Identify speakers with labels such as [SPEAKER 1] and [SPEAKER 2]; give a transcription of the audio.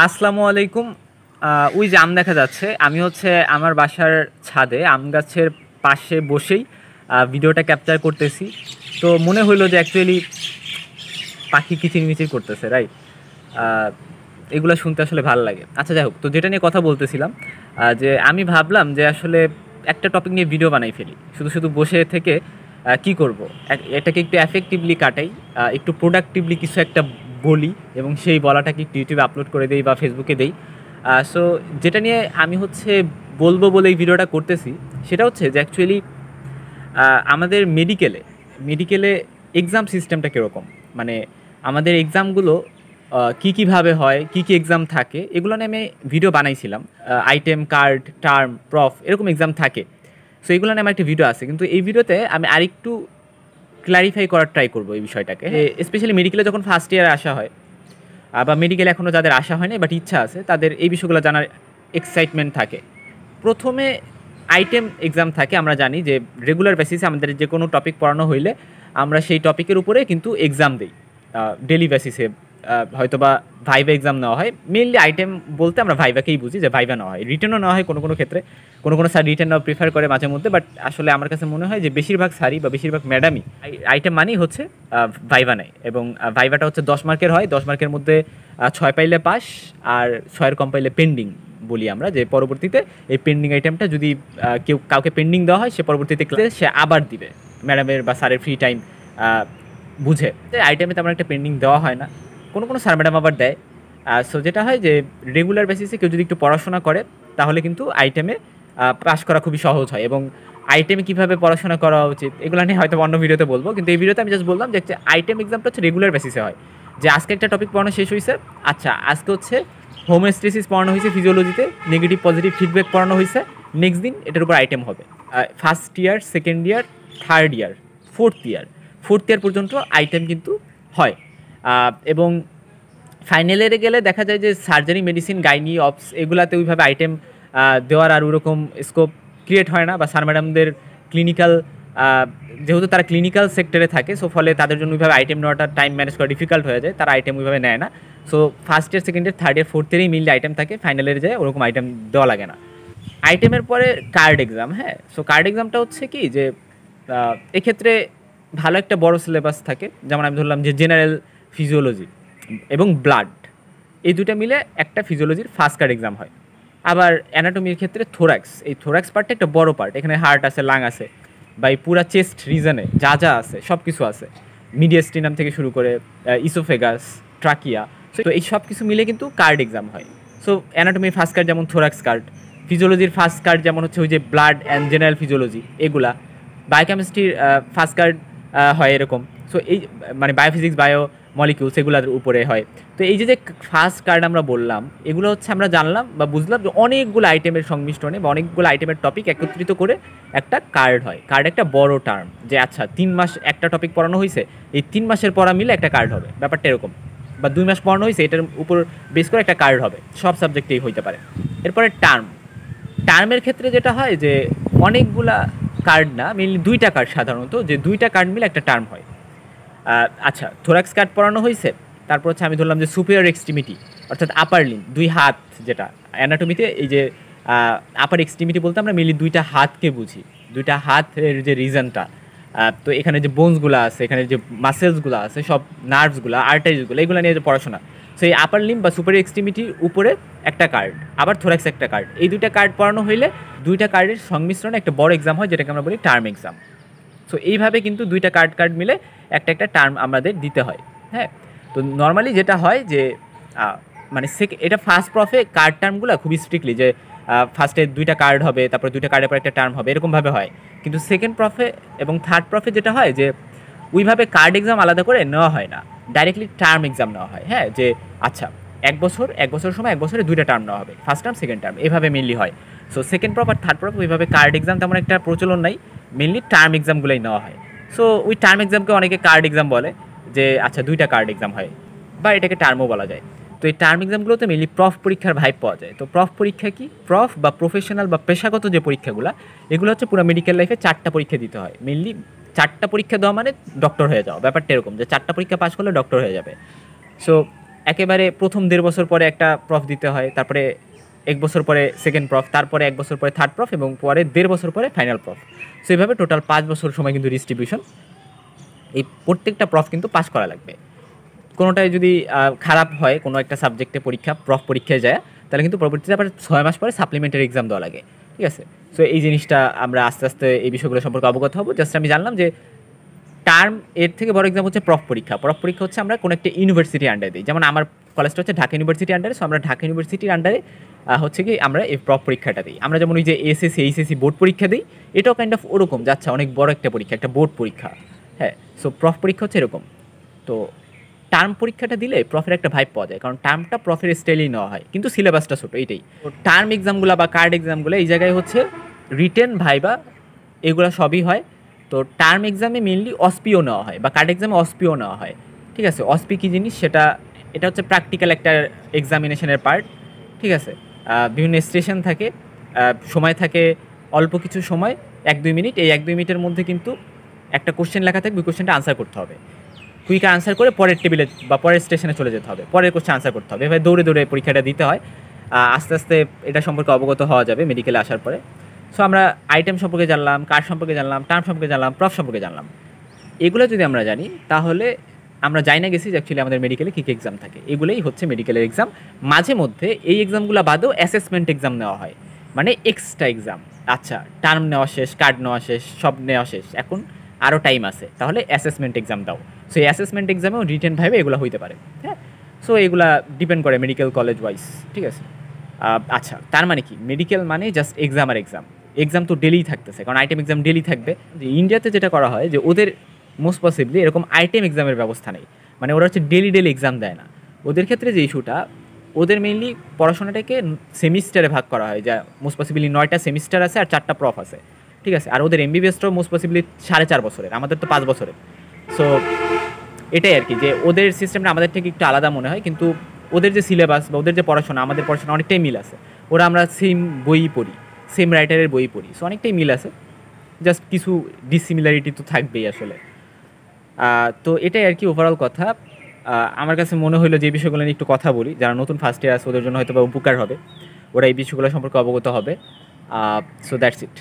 [SPEAKER 1] আসসালামু আলাইকুম। ওই যে আম দেখা যাচ্ছে, আমি হচ্ছে আমার বাসার ছাদে আম গাছের পাশে বসেই ভিডিওটা ক্যাপচার করতেছি। তো মনে হইলো যে অ্যাকচুয়ালি পাখি কিচিরমিচির করতেছে, রাইট? এগুলো শুনতে আসলে ভালো লাগে। আচ্ছা, যাই হোক, তো যেটা নিয়ে কথা বলতেছিলাম, যে আমি ভাবলাম যে আসলে একটা টপিক নিয়ে ভিডিও বানাই ফেলি। শুধু শুধু বসে থেকে কি করব, এটাকে একটু এফেক্টিভলি কাটাই, একটু প্রোডাক্টিভলি কিছু একটা বলি এবং সেই বলাটাকে একটু ইউটিউবে আপলোড করে দেই বা ফেসবুকে দেই। সো যেটা নিয়ে আমি হচ্ছে বলবো বলে এই ভিডিওটা করতেছি, সেটা হচ্ছে যে অ্যাকচুয়ালি আমাদের মেডিকেলে এক্সাম সিস্টেমটা কীরকম, মানে আমাদের এক্সামগুলো কীভাবে হয়, কী এক্সাম থাকে, এগুলো নিয়ে আমি ভিডিও বানাইছিলাম। আইটেম, কার্ড, টার্ম, প্রফ, এরকম এক্সাম থাকে। সো এগুলো নিয়ে আমার একটা ভিডিও আছে, কিন্তু এই ভিডিওতে আমি আরেকটু ক্ল্যারিফাই করার ট্রাই করবো এই বিষয়টাকে। স্পেশালি মেডিকেলে যখন ফার্স্ট ইয়ারে আসা হয়, বা মেডিকেলে এখনও যাদের আসা হয় না বাট ইচ্ছা আছে, তাদের এই বিষয়গুলো জানার এক্সাইটমেন্ট থাকে। প্রথমে আইটেম এক্সাম থাকে। আমরা জানি যে রেগুলার বেসিসে আমাদের যে কোনো টপিক পড়ানো হইলে আমরা সেই টপিকের উপরে কিন্তু এক্সাম দিই ডেলি বেসিসে। হয়তো বা ভাইভা এক্সাম নেওয়া হয়। মেইনলি আইটেম বলতে আমরা ভাইভাকেই বুঝি, যে ভাইভা নেওয়া হয়, রিটেনও নেওয়া হয় কোনো কোনো ক্ষেত্রে। কোনো স্যার রিটেন নেওয়া প্রিফার করে মাঝে মধ্যে, বাট আসলে আমার কাছে মনে হয় যে বেশিরভাগ স্যারই বা বেশিরভাগ ম্যাডামই আইটেম মানেই হচ্ছে ভাইভা নেয়। এবং ভাইভাটা হচ্ছে 10 মার্কের হয়। 10 মার্কের মধ্যে 6 পাইলে পাস, আর 6-এর কম পাইলে পেন্ডিং বলি আমরা। যে পরবর্তীতে এই পেন্ডিং আইটেমটা যদি কাউকে পেন্ডিং দেওয়া হয়, সে পরবর্তীতে ক্লাসে সে আবার দিবে ম্যাডামের বা স্যারের ফ্রি টাইম বুঝে। আইটেমে তেমন একটা পেন্ডিং দেওয়া হয় না, কোনো স্যার ম্যাডাম আবার দেয়। সো যেটা হয় যে রেগুলার বেসিসে কেউ যদি একটু পড়াশোনা করে, তাহলে কিন্তু আইটেমে পাস করা খুবই সহজ হয়। এবং আইটেমে কীভাবে পড়াশোনা করা উচিত, এগুলো নিয়ে হয়তো অন্য ভিডিওতে বলবো, কিন্তু এই ভিডিওতে আমি জাস্ট বললাম যে আইটেম এক্সামটা হচ্ছে রেগুলার বেসিসে হয়। যে আজকে একটা টপিক পড়ানো শেষ হয়েছে, আচ্ছা আজকে হচ্ছে হোমিওস্টেসিস পড়ানো হয়েছে ফিজিওলজিতে, নেগেটিভ পজিটিভ ফিডব্যাক পড়ানো হয়েছে, নেক্সট দিন এটার উপর আইটেম হবে। First year, second year, third year, fourth year পর্যন্ত আইটেম কিন্তু হয়। এবং ফাইনাল ইয়ারে গেলে দেখা যায় যে সার্জারি, মেডিসিন, গাইনি, অপস, এগুলাতে ওইভাবে আইটেম দেওয়ার আর ওরকম স্কোপ ক্রিয়েট হয় না, বা স্যার ম্যাডামদের ক্লিনিক্যাল, যেহেতু তারা ক্লিনিক্যাল সেক্টরে থাকে, সো ফলে তাদের জন্য ওইভাবে আইটেম নেওয়াটা টাইম ম্যানেজ করা ডিফিকাল্ট হয়ে যায়, তারা আইটেম ওইভাবে নেয় না। So first year, second year, third year, fourth ইয়ারেই মিললে আইটেম থাকে, ফাইনাল ইয়ারে যায় ওরকম আইটেম দেওয়া লাগে না। আইটেমের পরে কার্ড এক্সাম। হ্যাঁ, সো কার্ড এক্সামটা হচ্ছে কি, যে এক্ষেত্রে ভালো একটা বড় সিলেবাস থাকে। যেমন আমি ধরলাম যে জেনারেল, ফিজিওলজি এবং ব্লাড, এই দুটো মিলে একটা ফিজিওলজির ফার্স্ট কার্ড এক্সাম হয়। আবার অ্যানাটমির ক্ষেত্রে থোরাক্স, এই থোরাক্স পার্টটা একটা বড় পার্ট। এখানে হার্ট আছে, লাং আছে, বা এই পুরা চেস্ট রিজনে যা যা আছে সব কিছু আছে, মিডিয়াস্টিনাম থেকে শুরু করে ইসোফেগাস, ট্রাকিয়া। তো এই সব কিছু মিলে কিন্তু কার্ড এক্সাম হয়। সো অ্যানাটমির ফার্স্ট কার্ড যেমন থোরাক্স কার্ড, ফিজিওলজির ফার্স্ট কার্ড যেমন হচ্ছে ওই যে ব্লাড অ্যান্ড জেনারেল ফিজিওলজি, এগুলা। বায়োকেমিস্ট্রির ফার্স্ট কার্ড হয় এরকম। সো এই মানে বায়োফিজিক্স, বায়ো মলিকিউলস, এগুলোর উপরে হয়। তো এই যে ফার্স্ট কার্ড আমরা বললাম, এগুলো হচ্ছে আমরা জানলাম বা বুঝলাম যে অনেকগুলো আইটেমের সংমিশ্রণে বা অনেকগুলো আইটেমের টপিক একত্রিত করে একটা কার্ড হয়। কার্ড একটা বড় টার্ম, যে আচ্ছা 3 মাস একটা টপিক পড়ানো হয়েছে, এই 3 মাসের পড়া মিলে একটা কার্ড হবে, ব্যাপারটা এরকম। বা 2 মাস পড়ানো হয়েছে, এটার উপর বেস করে একটা কার্ড হবে, সব সাবজেক্টেই হইতে পারে। এরপরে টার্মের ক্ষেত্রে যেটা হয় যে অনেকগুলা কার্ড না, মেনলি 2টা কার্ড সাধারণত, যে 2টা কার্ড মিলে একটা টার্ম হয়। আচ্ছা, থোরাক্স কার্ড পড়ানো হয়েছে, তারপর হচ্ছে আমি ধরলাম যে সুপিরিয়র এক্সট্রিমিটি, অর্থাৎ আপার লিম্ব, 2 হাত, যেটা অ্যানাটমিতে এই যে আপার এক্সট্রিমিটি বলতে আমরা মেনলি 2টা হাতকে বুঝি, 2টা হাতের যে রিজনটা। তো এখানে যে বোনসগুলো আছে, এখানে যে মাসেলসগুলো আছে, সব নার্ভসগুলো, আর্টারিজগুলো, এগুলো নিয়ে যে পড়াশোনা। সো এই আপার লিম্ব বা সুপিরিয়র এক্সট্রিমিটির উপরে একটা কার্ড, আবার থোরাক্স একটা কার্ড, এই 2টা কার্ড পড়ানো হইলে 2টা কার্ডের সংমিশ্রণে একটা বড় এক্সাম হয়, যেটাকে আমরা বলি টার্ম এক্সাম। সো এইভাবে কিন্তু 2টা কার্ড মিলে একটা টার্ম আমাদের দিতে হয়। হ্যাঁ, তো নর্মালি যেটা হয় যে মানে এটা ফার্স্ট প্রফে কার্ড টার্মগুলো খুবই স্ট্রিক্টলি, যে ফার্স্টে 2টা কার্ড হবে, তারপরে 2টা কার্ডের পর একটা টার্ম হবে, এরকমভাবে হয়। কিন্তু সেকেন্ড প্রফে এবং থার্ড প্রফে যেটা হয় যে ওইভাবে কার্ড এক্সাম আলাদা করে নেওয়া হয় না, ডাইরেক্টলি টার্ম এক্সাম নেওয়া হয়। হ্যাঁ, যে আচ্ছা এক বছর সময়, 1 বছরে 2টা টার্ম নেওয়া হবে, ফার্স্ট টার্ম, সেকেন্ড টার্ম, এভাবে মেনলি হয়। সো সেকেন্ড প্রফ আর থার্ড প্রফ ওইভাবে কার্ড এক্সাম তেমন একটা প্রচলন নাই, মেনলি টার্ম এক্সামগুলোই নেওয়া হয়। সো ওই টার্ম এক্সামকে অনেকে কার্ড এক্সাম বলে, যে আচ্ছা 2টা কার্ড এক্সাম হয়, বা এটাকে টার্মও বলা যায়। তো এই টার্ম এক্সামগুলোতে মেনলি প্রফ পরীক্ষার ভাইব পাওয়া যায়। তো প্রফ পরীক্ষা কি, প্রফ বা প্রফেশনাল বা পেশাগত যে পরীক্ষাগুলো, এগুলো হচ্ছে পুরো মেডিকেল লাইফে 4টা পরীক্ষা দিতে হয়। মেনলি 4টা পরীক্ষা দেওয়া মানে ডক্টর হয়ে যাওয়া, ব্যাপারটা এরকম, যে 4টা পরীক্ষা পাস করলে ডক্টর হয়ে যাবে। সো একেবারে প্রথম 1.5 বছর পরে একটা প্রফ দিতে হয়, তারপরে 1 বছর পরে সেকেন্ড প্রফ, তারপরে 1 বছর পরে থার্ড প্রফ এবং পরে 1.5 বছর পরে ফাইনাল প্রফ। সো এইভাবে টোটাল 5 বছর সময় কিন্তু ডিস্ট্রিবিউশন। এই প্রত্যেকটা প্রফ কিন্তু পাস করা লাগবে। কোনোটায় যদি খারাপ হয় কোনো একটা সাবজেক্টে পরীক্ষা, প্রফ পরীক্ষায় যায়, তাহলে কিন্তু পরবর্তীতে আবার 6 মাস পরে সাপ্লিমেন্টারি এক্সাম দেওয়া লাগে, ঠিক আছে। সো এই জিনিসটা আমরা আস্তে আস্তে এই বিষয়গুলো সম্পর্কে অবগত হব। জাস্ট আমি জানলাম যে টার্ম এর থেকে বড় এক্সাম হচ্ছে প্রফ পরীক্ষা। প্রফ পরীক্ষা হচ্ছে আমরা কোনো একটা ইউনিভার্সিটির আন্ডারে দিই, যেমন আমার কলেজটা হচ্ছে ঢাকা ইউনিভার্সিটির আন্ডারে। সো আমরা ঢাকা ইউনিভার্সিটির আন্ডারে হচ্ছে কি আমরা এই প্রফ পরীক্ষাটা দিই। আমরা যেমন ওই যে এসএসসি এইচএসসি বোর্ড পরীক্ষা দিই, এটাও কাইন্ড অফ ওরকম যাচ্ছে, অনেক বড় একটা পরীক্ষা, একটা বোর্ড পরীক্ষা। হ্যাঁ, সো প্রফ পরীক্ষা হচ্ছে এরকম। তো টার্ম পরীক্ষাটা দিলে প্রফের একটা ভাইব পাওয়া যায়, কারণ টার্মটা প্রফের স্টাইলেই নেওয়া হয়, কিন্তু সিলেবাসটা ছোটো, এইটাই। তো টার্ম এক্সামগুলো বা কার্ড এক্সামগুলো এই জায়গায় হচ্ছে রিটেন ভাইবা এগুলো সবই হয়। তো টার্ম এক্সামে মেনলি অসপিও নেওয়া হয় বা কার্ড এক্সামে অসপিও নেওয়া হয়, ঠিক আছে। অসপি কী জিনিস সেটা, এটা হচ্ছে প্র্যাকটিক্যাল একটা এক্সামিনেশনের পার্ট, ঠিক আছে। বিভিন্ন স্টেশন থাকে, সময় থাকে অল্প কিছু সময়, 1-2 মিনিট। এই 1-2 মিনিটের মধ্যে কিন্তু একটা কোশ্চেন লেখা থাকবে, ওই কোশ্চেনটা আনসার করতে হবে। কুইক আনসার করে পরের টেবিলে বা পরের স্টেশনে চলে যেতে হবে, পরের কোশ্চেন আনসার করতে হবে। এভাবে দৌড়ে দৌড়ে পরীক্ষাটা দিতে হয়। আস্তে আস্তে এটা সম্পর্কে অবগত হওয়া যাবে মেডিকেলে আসার পরে। সো আমরা আইটেম সম্পর্কে জানলাম, কার্ড সম্পর্কে জানলাম, টার্ম সম্পর্কে জানলাম, প্রফ সম্পর্কে জানলাম। এগুলো যদি আমরা জানি তাহলে আমরা যাই না গেছি যে অ্যাকচুয়ালি আমাদের মেডিকেলে কী কী এক্সাম থাকে। এগুলোই হচ্ছে মেডিকেলের এক্সাম। মাঝে মধ্যে এই এক্সামগুলো বাদেও অ্যাসেসমেন্ট এক্সাম নেওয়া হয়, মানে এক্সট্রা এক্সাম। আচ্ছা, টার্ম নেওয়া শেষ, কার্ড নেওয়া শেষ, সব নেওয়া শেষ, এখন আরও টাইম আছে, তাহলে অ্যাসেসমেন্ট এক্সাম দাও। সো এই অ্যাসেসমেন্ট এক্সামেও রিটেন ভাইবে এগুলো হইতে পারে। হ্যাঁ, সো এগুলা ডিপেন্ড করে মেডিকেল কলেজ ওয়াইজ, ঠিক আছে। আচ্ছা, তার মানে কি মেডিকেল মানে জাস্ট এক্সাম আর এক্সাম? এক্সাম তো ডেলিই থাকতেছে, কারণ আইটেম এক্সাম ডেলি থাকবে। যে ইন্ডিয়াতে যেটা করা হয় যে ওদের মোস্ট পসিবলি এরকম আইটেম এক্সামের ব্যবস্থা নেই, মানে ওরা হচ্ছে ডেলি ডেলি এক্সাম দেয় না। ওদের ক্ষেত্রে যে ইস্যুটা, ওদের মেইনলি পড়াশোনাটাকে সেমিস্টারে ভাগ করা হয়, যা মোস্ট পসিবলি 9টা সেমিস্টার আছে আর 4টা প্রফ আছে, ঠিক আছে। আর ওদের এমবিবিএসটাও মোস্ট পসিবলি 4.5 বছরের, আমাদের তো 5 বছরের। সো এটাই আর কি, যে ওদের সিস্টেমটা আমাদের থেকে একটু আলাদা মনে হয়, কিন্তু ওদের যে সিলেবাস বা ওদের যে পড়াশোনা আমাদের পড়াশোনা অনেকটাই মিল আছে। ওরা আমরা সেম বই পড়ি, সেম রাইটারের বই পড়ি, সো অনেকটাই মিল আছে। জাস্ট কিছু ডিসিমিলারিটি তো থাকবেই আসলে। তো এটাই আর কি ওভারঅল কথা। আমার কাছে মনে হলো যে এই বিষয়গুলো নিয়ে একটু কথা বলি, যারা নতুন ফার্স্ট ইয়ার আছে ওদের জন্য হয়তো বা উপকার হবে, ওরা এই বিষয়গুলো সম্পর্কে অবগত হবে। So that's it.